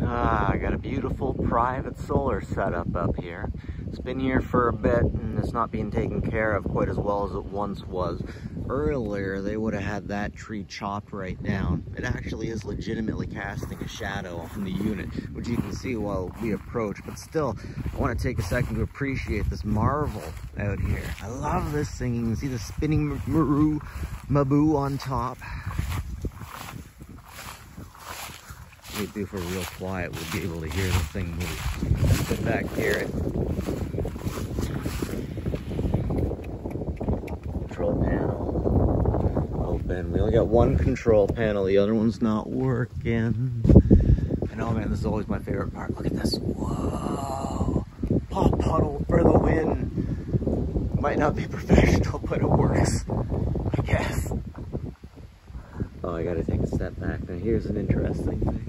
I got a beautiful private solar setup up here. It's been here for a bit and it's not being taken care of quite as well as it once was. Earlier, they would have had that tree chopped right down. It actually is legitimately casting a shadow on the unit, which you can see while we approach. But still, I want to take a second to appreciate this marvel out here. I love this thing. You can see the spinning maboo on top. If we're real quiet, we'll be able to hear the thing move. Sit back here. Control panel. Open. We only got one control panel. The other one's not working. I know, man, this is always my favorite part. Look at this. Whoa. Pop puddle for the win. Might not be professional, but it works, I guess. Oh, I gotta take a step back. Now, here's an interesting thing.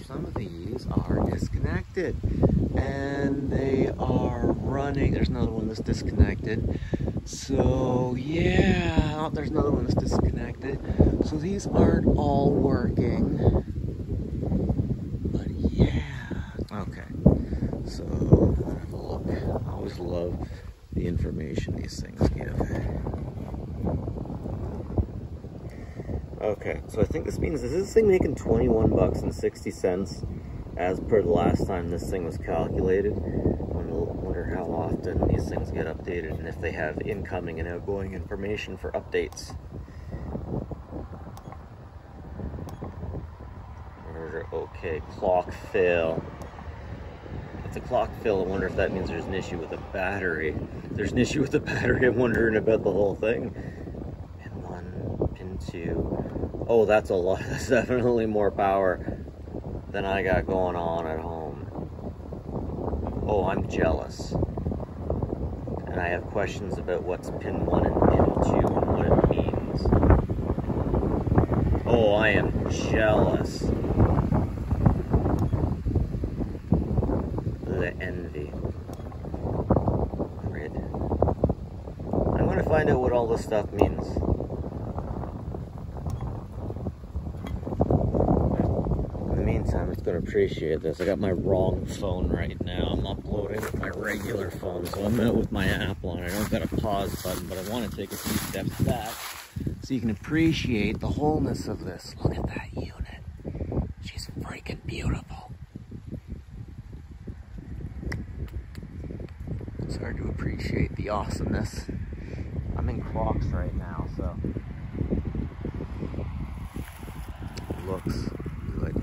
Some of these are disconnected and they are running. There's another one that's disconnected. So yeah, oh, there's another one that's disconnected. So these aren't all working. But yeah, okay. So have a look. I always love the information these things give. Okay, so I think this means, is this thing making 21 bucks and 60 cents as per the last time this thing was calculated? I wonder how often these things get updated and if they have incoming and outgoing information for updates. Okay, clock fill. If the clock fill, I wonder if that means there's an issue with the battery. If there's an issue with the battery, I'm wondering about the whole thing. Pin 1, pin 2. Oh, that's a lot. That's definitely more power than I got going on at home. Oh, I'm jealous. And I have questions about what's pin 1 and pin 2 and what it means. Oh, I am jealous. The envy. Grid. I'm going to find out what all this stuff means. I'm just going to appreciate this. I got my wrong phone right now. I'm uploading with my regular phone, so I'm out with my app on. I don't got a pause button, but I want to take a few steps back so you can appreciate the wholeness of this. Look at that unit. She's freaking beautiful. It's hard to appreciate the awesomeness. I'm in Crocs right now, so it looks good.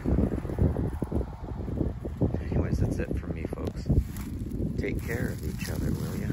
That's it from me, folks. Take care of each other, will ya?